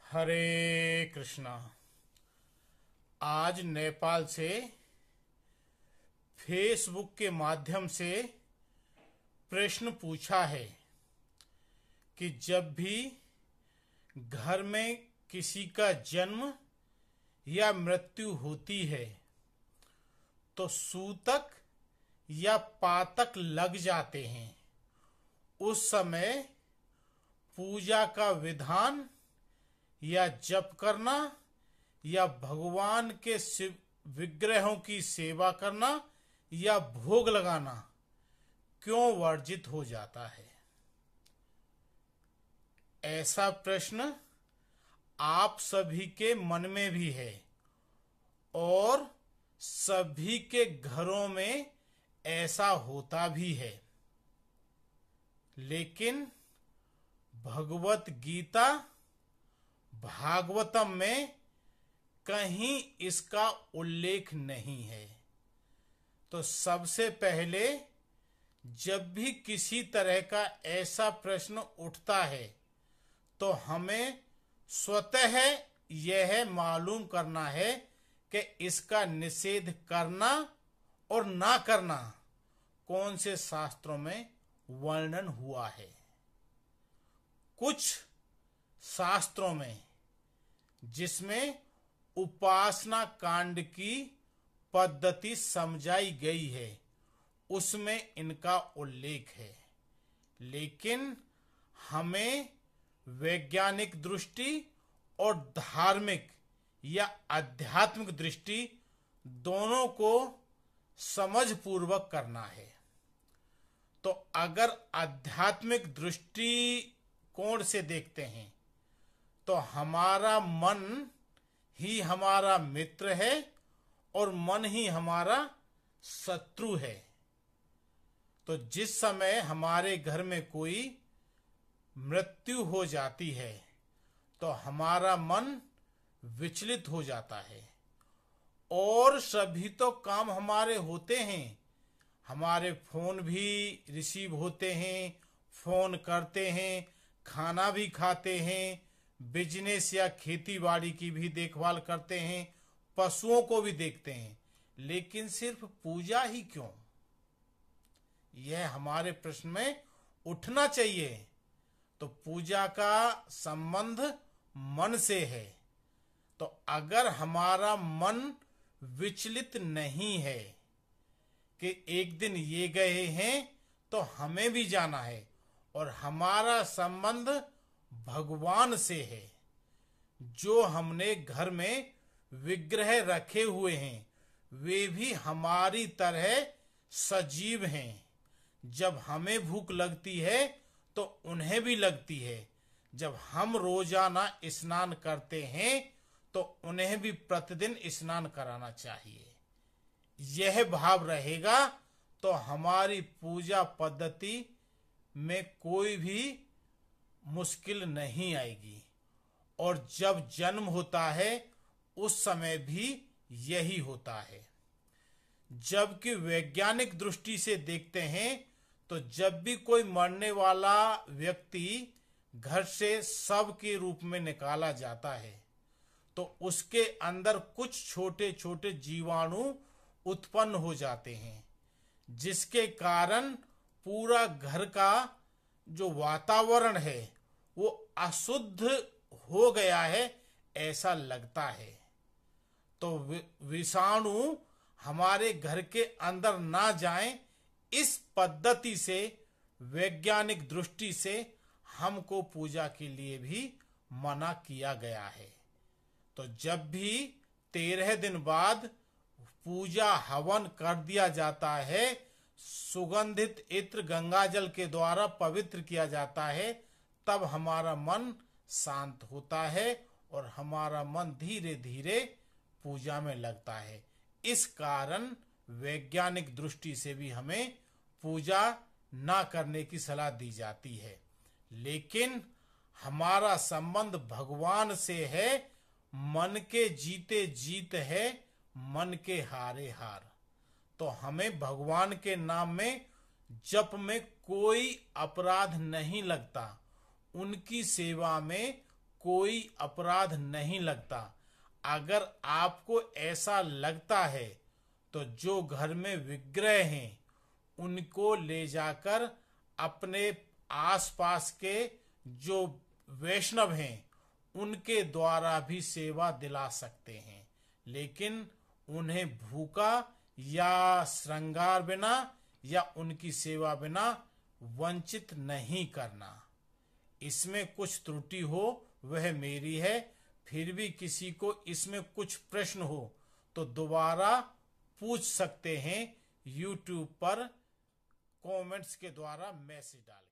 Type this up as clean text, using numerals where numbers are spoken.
हरे कृष्णा। आज नेपाल से फेसबुक के माध्यम से प्रश्न पूछा है कि जब भी घर में किसी का जन्म या मृत्यु होती है तो सूतक या पातक लग जाते हैं। उस समय पूजा का विधान या जप करना या भगवान के शिव विग्रहों की सेवा करना या भोग लगाना क्यों वर्जित हो जाता है? ऐसा प्रश्न आप सभी के मन में भी है और सभी के घरों में ऐसा होता भी है, लेकिन भगवत गीता भागवतम में कहीं इसका उल्लेख नहीं है। तो सबसे पहले जब भी किसी तरह का ऐसा प्रश्न उठता है तो हमें स्वतः यह मालूम करना है कि इसका निषेध करना और ना करना कौन से शास्त्रों में वर्णन हुआ है। कुछ शास्त्रों में जिसमें उपासना कांड की पद्धति समझाई गई है उसमें इनका उल्लेख है, लेकिन हमें वैज्ञानिक दृष्टि और धार्मिक या आध्यात्मिक दृष्टि दोनों को समझ पूर्वक करना है। तो अगर आध्यात्मिक दृष्टिकोण से देखते हैं तो हमारा मन ही हमारा मित्र है और मन ही हमारा शत्रु है। तो जिस समय हमारे घर में कोई मृत्यु हो जाती है तो हमारा मन विचलित हो जाता है और सभी तो काम हमारे होते हैं, हमारे फोन भी रिसीव होते हैं, फोन करते हैं, खाना भी खाते हैं, बिजनेस या खेती बाड़ी की भी देखभाल करते हैं, पशुओं को भी देखते हैं, लेकिन सिर्फ पूजा ही क्यों? यह हमारे प्रश्न में उठना चाहिए। तो पूजा का संबंध मन से है। तो अगर हमारा मन विचलित नहीं है कि एक दिन ये गए हैं तो हमें भी जाना है और हमारा संबंध भगवान से है, जो हमने घर में विग्रह रखे हुए हैं वे भी हमारी तरह सजीव हैं। जब हमें भूख लगती है तो उन्हें भी लगती है। जब हम रोजाना स्नान करते हैं तो उन्हें भी प्रतिदिन स्नान कराना चाहिए। यह भाव रहेगा तो हमारी पूजा पद्धति में कोई भी मुश्किल नहीं आएगी। और जब जन्म होता है उस समय भी यही होता है। जबकि वैज्ञानिक दृष्टि से देखते हैं तो जब भी कोई मरने वाला व्यक्ति घर से शव के रूप में निकाला जाता है तो उसके अंदर कुछ छोटे छोटे जीवाणु उत्पन्न हो जाते हैं, जिसके कारण पूरा घर का जो वातावरण है वो अशुद्ध हो गया है ऐसा लगता है। तो विषाणु हमारे घर के अंदर ना जाएं, इस पद्धति से वैज्ञानिक दृष्टि से हमको पूजा के लिए भी मना किया गया है। तो जब भी 13 दिन बाद पूजा हवन कर दिया जाता है, सुगंधित इत्र गंगाजल के द्वारा पवित्र किया जाता है, तब हमारा मन शांत होता है और हमारा मन धीरे धीरे पूजा में लगता है। इस कारण वैज्ञानिक दृष्टि से भी हमें पूजा ना करने की सलाह दी जाती है, लेकिन हमारा संबंध भगवान से है। मन के जीते जीत है, मन के हारे हार। तो हमें भगवान के नाम में जप में कोई अपराध नहीं लगता, उनकी सेवा में कोई अपराध नहीं लगता। अगर आपको ऐसा लगता है तो जो घर में विग्रह हैं उनको ले जाकर अपने आसपास के जो वैष्णव हैं उनके द्वारा भी सेवा दिला सकते हैं, लेकिन उन्हें भूखा या श्रृंगार बिना या उनकी सेवा बिना वंचित नहीं करना। इसमें कुछ त्रुटि हो वह मेरी है। फिर भी किसी को इसमें कुछ प्रश्न हो तो दोबारा पूछ सकते हैं। YouTube पर कमेंट्स के द्वारा मैसेज डालें।